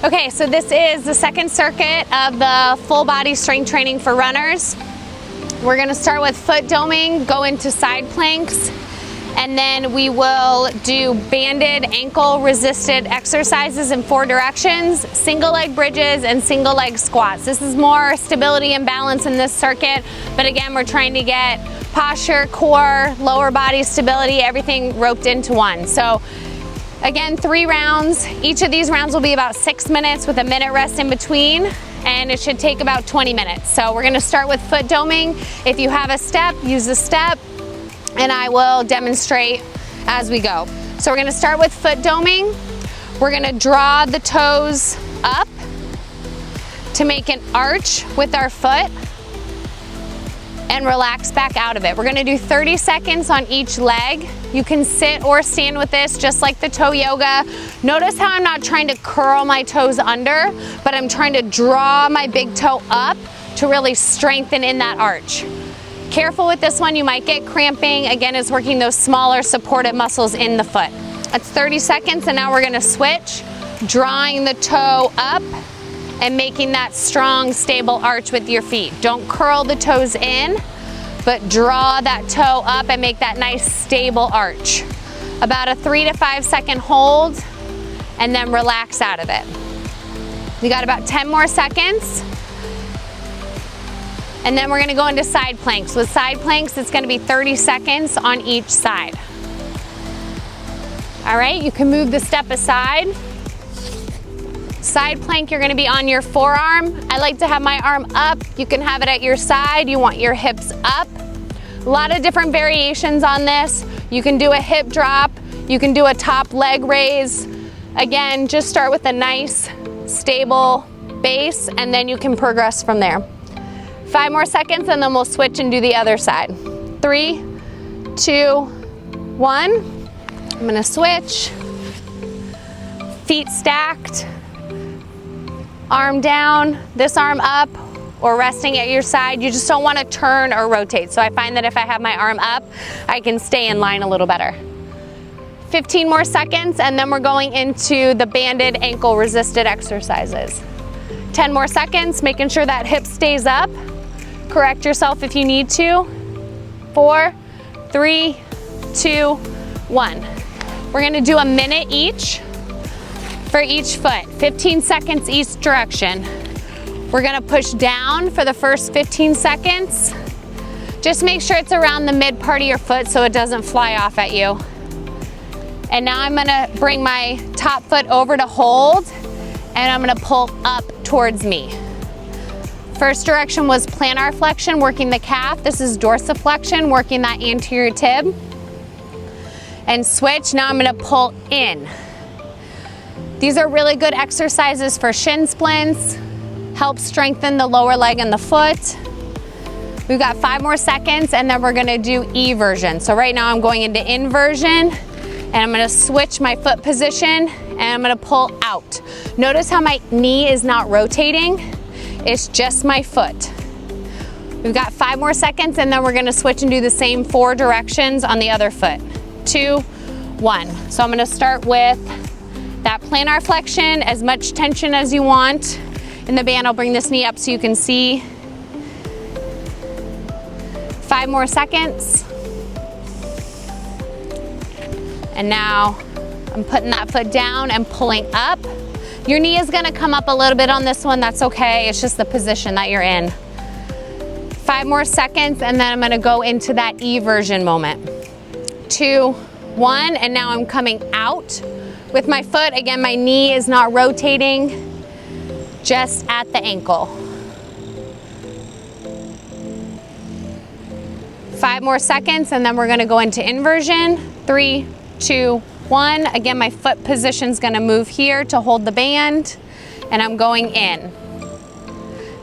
Okay, so this is the second circuit of the full body strength training for runners. We're gonna start with foot doming, go into side planks, and then we will do banded ankle resisted exercises in 4 directions, single leg bridges and single leg squats. This is more stability and balance in this circuit, but again, we're trying to get posture, core, lower body stability, everything roped into one. So again, 3 rounds. Each of these rounds will be about 6 minutes with a minute rest in between, and it should take about 20 minutes. So we're gonna start with foot doming. If you have a step, use the step, and I will demonstrate as we go. So we're gonna start with foot doming. We're gonna draw the toes up to make an arch with our foot and relax back out of it. We're gonna do 30 seconds on each leg. You can sit or stand with this just like the toe yoga. Notice how I'm not trying to curl my toes under, but I'm trying to draw my big toe up to really strengthen in that arch. Careful with this one, you might get cramping. Again, it's working those smaller supportive muscles in the foot. That's 30 seconds, and now we're gonna switch, drawing the toe up and making that strong, stable arch with your feet. Don't curl the toes in, but draw that toe up and make that nice, stable arch. About a 3 to 5 second hold, and then relax out of it. You got about 10 more seconds. And then we're gonna go into side planks. With side planks, it's gonna be 30 seconds on each side. All right, you can move the step aside. Side plank, you're gonna be on your forearm. I like to have my arm up. You can have it at your side. You want your hips up. A lot of different variations on this. You can do a hip drop. You can do a top leg raise. Again, just start with a nice, stable base, and then you can progress from there. 5 more seconds, and then we'll switch and do the other side. 3, 2, 1. I'm gonna switch. Feet stacked. Arm down, this arm up, or resting at your side. You just don't want to turn or rotate. So I find that if I have my arm up, I can stay in line a little better. 15 more seconds, and then we're going into the banded ankle resisted exercises. 10 more seconds, making sure that hip stays up. Correct yourself if you need to. 4, 3, 2, 1. We're gonna do a minute each for each foot, 15 seconds each direction. We're gonna push down for the first 15 seconds. Just make sure it's around the mid part of your foot so it doesn't fly off at you. And now I'm gonna bring my top foot over to hold, and I'm gonna pull up towards me. First direction was plantar flexion, working the calf. This is dorsiflexion, working that anterior tib. And switch, now I'm gonna pull in. These are really good exercises for shin splints, help strengthen the lower leg and the foot. We've got 5 more seconds, and then we're gonna do eversion. So right now I'm going into inversion, and I'm gonna switch my foot position, and I'm gonna pull out. Notice how my knee is not rotating, it's just my foot. We've got 5 more seconds, and then we're gonna switch and do the same 4 directions on the other foot. 2, 1. So I'm gonna start with that plantar flexion, as much tension as you want. In the band, I'll bring this knee up so you can see. 5 more seconds. And now I'm putting that foot down and pulling up. Your knee is gonna come up a little bit on this one, that's okay. It's just the position that you're in. 5 more seconds, and then I'm gonna go into that eversion moment. 2, 1, and now I'm coming out with my foot. Again, my knee is not rotating, just at the ankle. 5 more seconds, and then we're gonna go into inversion. 3, 2, 1. Again, my foot position's gonna move here to hold the band, and I'm going in.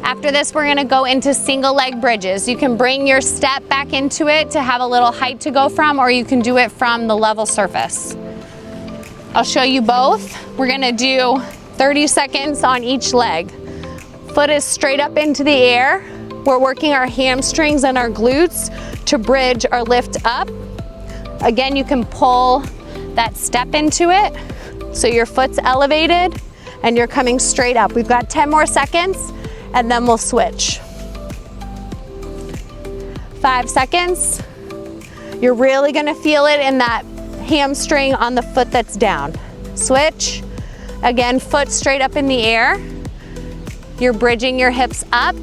After this, we're gonna go into single leg bridges. You can bring your step back into it to have a little height to go from, or you can do it from the level surface. I'll show you both. We're gonna do 30 seconds on each leg. Foot is straight up into the air. We're working our hamstrings and our glutes to bridge or lift up. Again, you can pull that step into it so your foot's elevated, and you're coming straight up. We've got 10 more seconds, and then we'll switch. 5 seconds. You're really gonna feel it in that hamstring on the foot that's down. Switch. Again, foot straight up in the air. You're bridging your hips up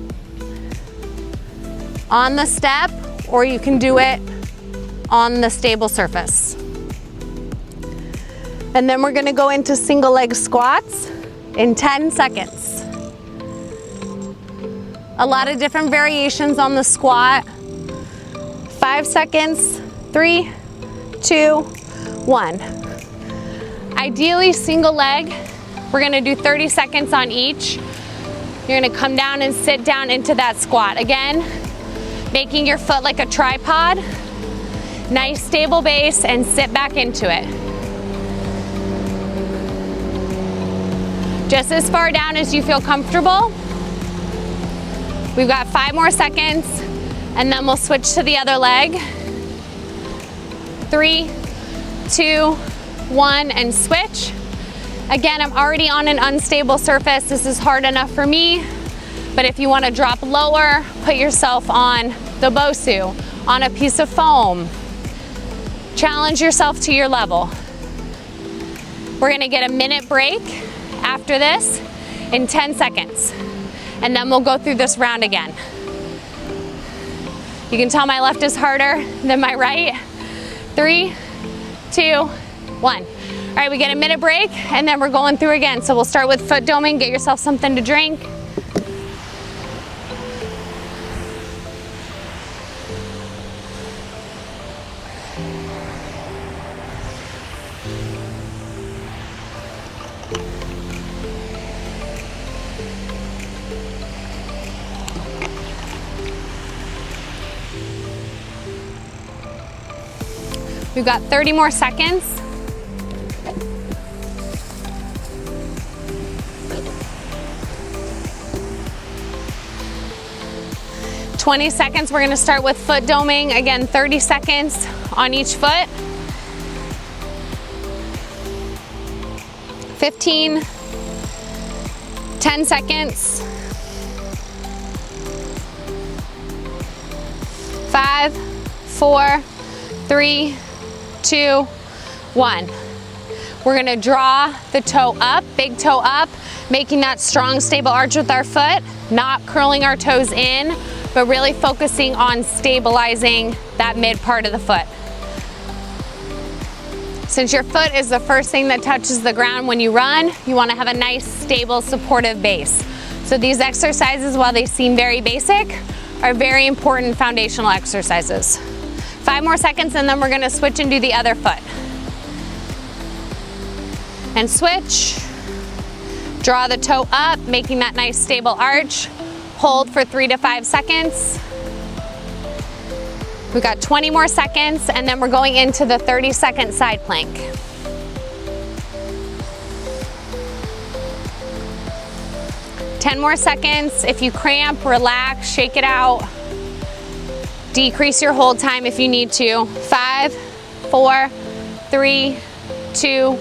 on the step, or you can do it on the stable surface. And then we're gonna go into single leg squats in 10 seconds. A lot of different variations on the squat. 5 seconds, 3, 2, 1. Ideally single leg, we're gonna do 30 seconds on each. You're gonna come down and sit down into that squat. Again, making your foot like a tripod. Nice stable base and sit back into it. Just as far down as you feel comfortable. We've got 5 more seconds, and then we'll switch to the other leg. 3, 2, 1, and switch. Again, I'm already on an unstable surface. This is hard enough for me, but if you want to drop lower, put yourself on the Bosu, on a piece of foam. Challenge yourself to your level. We're gonna get a minute break after this in 10 seconds, and then we'll go through this round again. You can tell my left is harder than my right. 3, 2, 1. All right, we get a minute break, and then we're going through again. So we'll start with foot doming. Get yourself something to drink. We've got 30 more seconds. "20 seconds, we're gonna start with foot doming. Again, 30 seconds on each foot. 15, 10 seconds. 5, 4, 3, 2, 1. We're gonna draw the toe up, big toe up, making that strong, stable arch with our foot, not curling our toes in, but really focusing on stabilizing that mid part of the foot. Since your foot is the first thing that touches the ground when you run, you wanna have a nice, stable, supportive base. So these exercises, while they seem very basic, are very important foundational exercises. 5 more seconds, and then we're gonna switch and do the other foot. And switch. Draw the toe up, making that nice stable arch. Hold for 3 to 5 seconds. We've got 20 more seconds, and then we're going into the 30-second side plank. Ten more seconds. If you cramp, relax, shake it out. Decrease your hold time if you need to. 5, 4, 3, 2,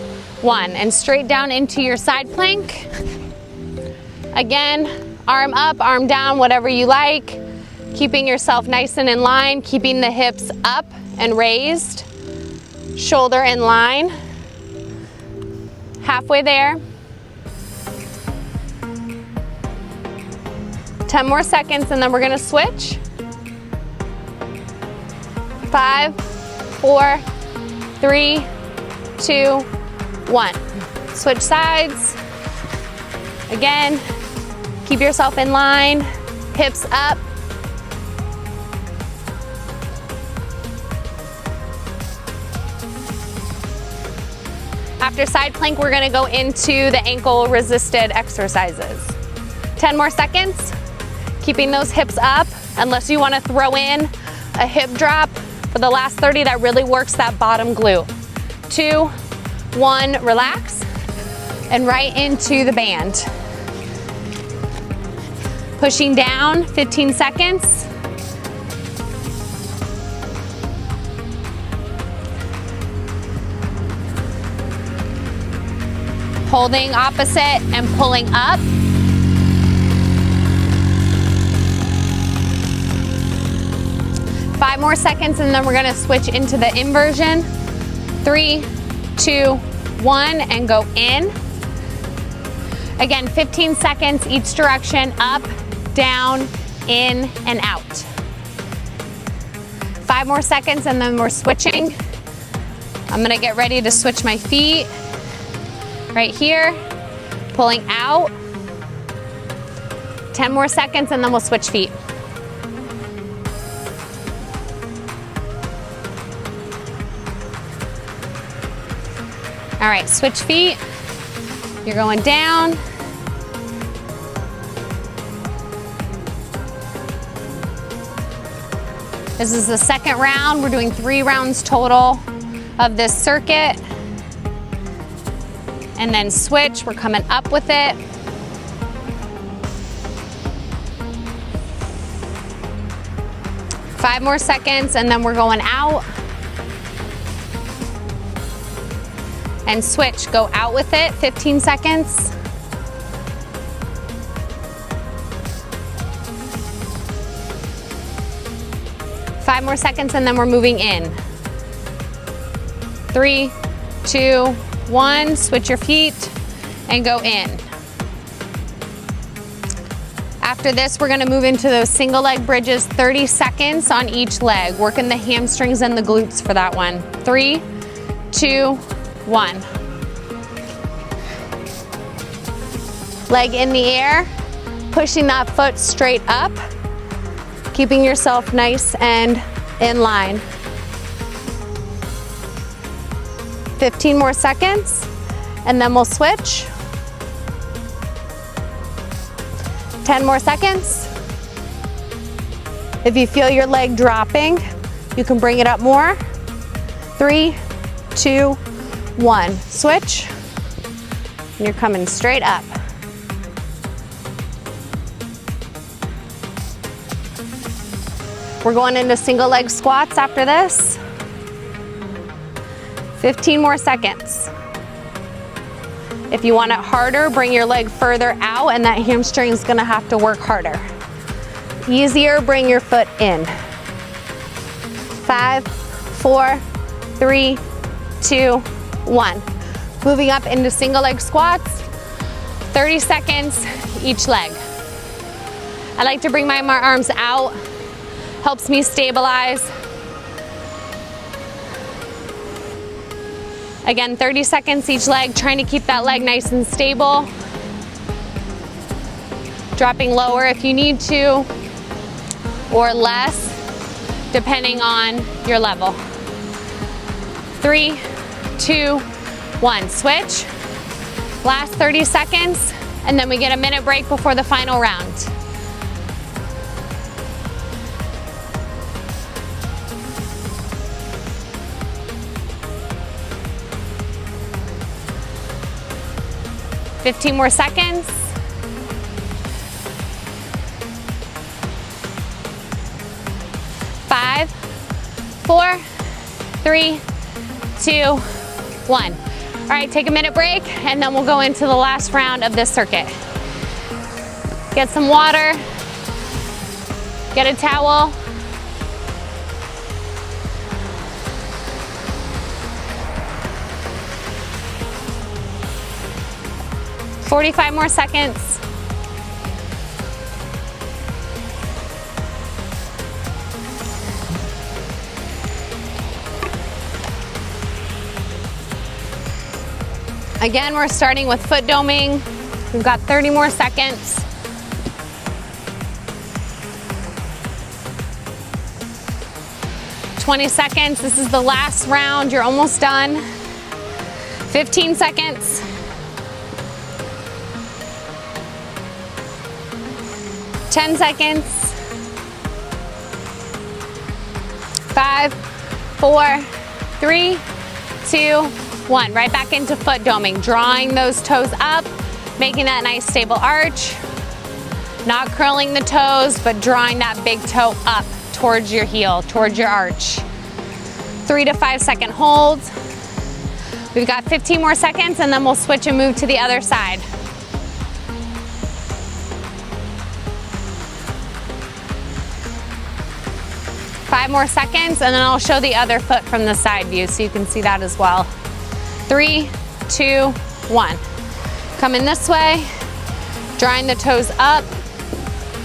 1. And straight down into your side plank. Again, arm up, arm down, whatever you like. Keeping yourself nice and in line, keeping the hips up and raised. Shoulder in line. Halfway there. 10 more seconds, and then we're gonna switch. 5, 4, 3, 2, 1. Switch sides. Again, keep yourself in line, hips up. After side plank, we're gonna go into the ankle resisted exercises. 10 more seconds, keeping those hips up, unless you wanna throw in a hip drop. For the last 30, that really works that bottom glute. 2, 1, relax, and right into the band. Pushing down, 15 seconds. Holding opposite and pulling up. Five more seconds and then we're gonna switch into the inversion. 3, 2, 1, and go in. Again, 15 seconds each direction, up, down, in, and out. 5 more seconds and then we're switching. I'm gonna get ready to switch my feet. Right here, pulling out. 10 more seconds and then we'll switch feet. All right, switch feet. You're going down. This is the second round. We're doing 3 rounds total of this circuit. And then switch, we're coming up with it. Five more seconds and then we're going out. And switch, go out with it, 15 seconds. Five more seconds and then we're moving in. 3, 2, 1, switch your feet and go in. After this, we're gonna move into those single leg bridges, 30 seconds on each leg, working the hamstrings and the glutes for that one. 3, 2, 1. Leg in the air, pushing that foot straight up, keeping yourself nice and in line. 15 more seconds, and then we'll switch. 10 more seconds. If you feel your leg dropping, you can bring it up more. 3, 2, 1. Switch, and you're coming straight up. We're going into single leg squats after this. 15 more seconds. If you want it harder, bring your leg further out and that hamstring is gonna have to work harder. Easier, bring your foot in. 5, 4, 3, 2, 1. Moving up into single leg squats, 30 seconds each leg. I like to bring my arms out, helps me stabilize. Again, 30 seconds each leg, trying to keep that leg nice and stable. Dropping lower if you need to, or less, depending on your level. 3, 2, 1, switch. Last 30 seconds, and then we get a minute break before the final round. Fifteen more seconds. 5, 4, 3, 2, 1. All right, take a minute break and then we'll go into the last round of this circuit. Get some water, get a towel. "45 more seconds. Again, we're starting with foot doming. We've got 30 more seconds. "20 seconds. This is the last round. You're almost done. 15 seconds. 10 seconds. 5, 4, 3, 2, 1. Right back into foot doming, drawing those toes up, making that nice stable arch. Not curling the toes, but drawing that big toe up towards your heel, towards your arch. 3 to 5 second holds. We've got 15 more seconds and then we'll switch and move to the other side. Five more seconds and then I'll show the other foot from the side view so you can see that as well. 3, 2, 1. Coming this way, drawing the toes up,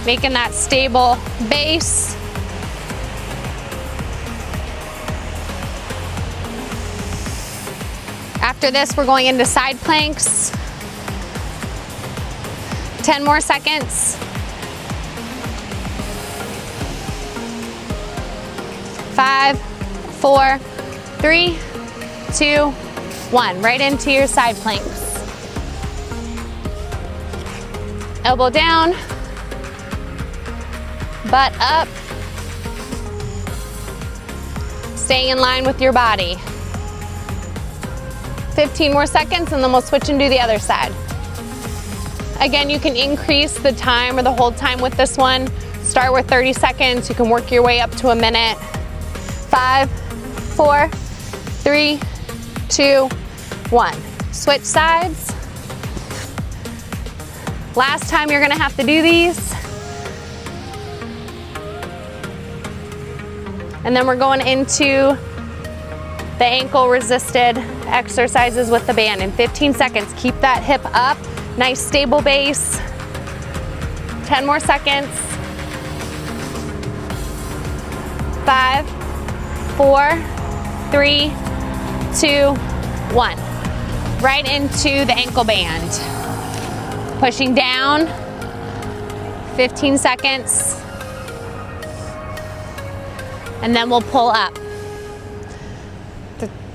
making that stable base. After this, we're going into side planks. 10 more seconds. 5, 4, 3, 2, 1. Right into your side planks. Elbow down, butt up, staying in line with your body. 15 more seconds and then we'll switch and do the other side. Again, you can increase the time or the hold time with this one. Start with 30 seconds. You can work your way up to a minute. 5, 4, 3, 2, 1. Switch sides. Last time you're gonna have to do these. And then we're going into the ankle resisted exercises with the band in 15 seconds. Keep that hip up, nice stable base. 10 more seconds. 5, 4, 3, 2, 1. Right into the ankle band. Pushing down, 15 seconds. And then we'll pull up.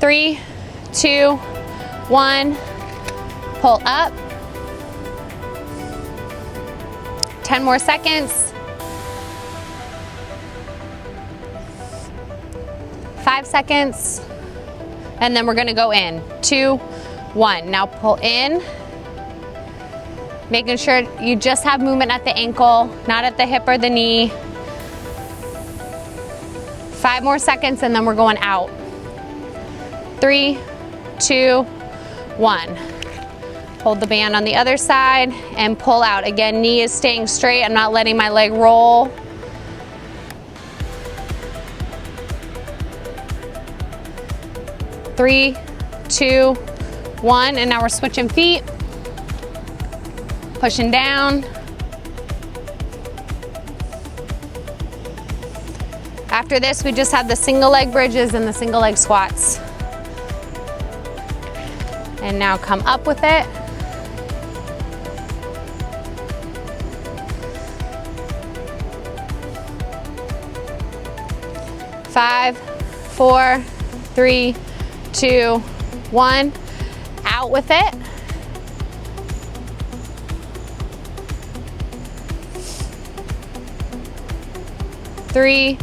3, 2, 1, pull up. 10 more seconds. 5 seconds. And then we're gonna go in. 2, 1. Now pull in. Making sure you just have movement at the ankle, not at the hip or the knee. 5 more seconds and then we're going out. 3, 2, 1. Hold the band on the other side and pull out. Again, knee is staying straight. I'm not letting my leg roll. 3, 2, 1, and now we're switching feet. Pushing down. After this, we just have the single leg bridges and the single leg squats. And now come up with it. Five, 4, 3, 2, 1. Out with it. 3,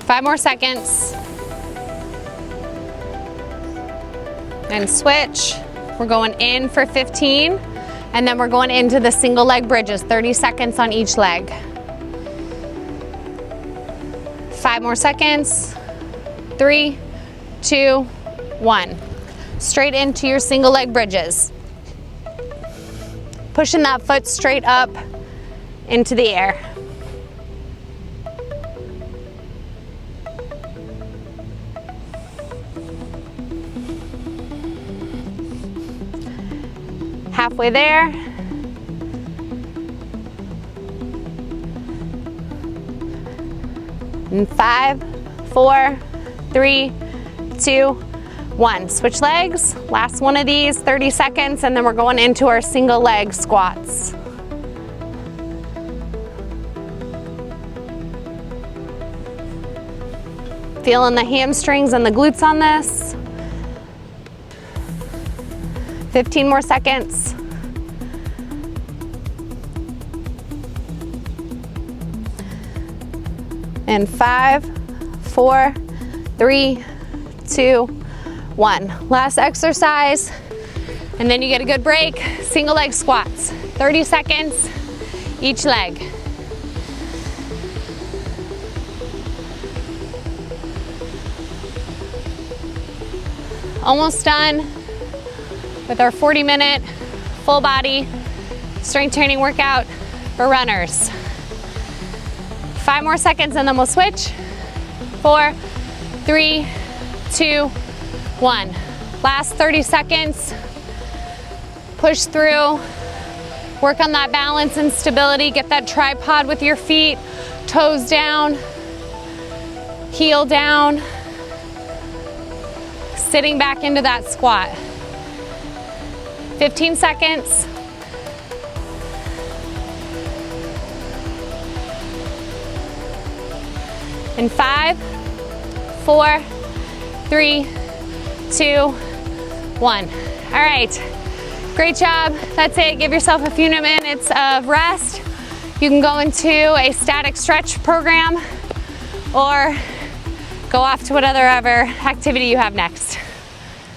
5 more seconds. And switch. We're going in for 15, and then we're going into the single leg bridges, 30 seconds on each leg. 5 more seconds. 3, 2, 1. Straight into your single leg bridges. Pushing that foot straight up into the air. Halfway there. And 5, 4, 3, 2, 1. Switch legs. Last one of these, 30 seconds, and then we're going into our single leg squats. Feeling the hamstrings and the glutes on this. 15 more seconds. And 5, 4, 3, 2, 1. Last exercise, and then you get a good break. Single leg squats, 30 seconds each leg. Almost done with our 40-minute full body strength training workout for runners. 5 more seconds and then we'll switch. 4, 3, 2, 1. Last 30 seconds. Push through. Work on that balance and stability. Get that tripod with your feet, toes down, heel down. Sitting back into that squat. 15 seconds. In 5, 4, 3, 2, 1. All right, great job. That's it. Give yourself a few minutes of rest. You can go into a static stretch program or go off to whatever activity you have next.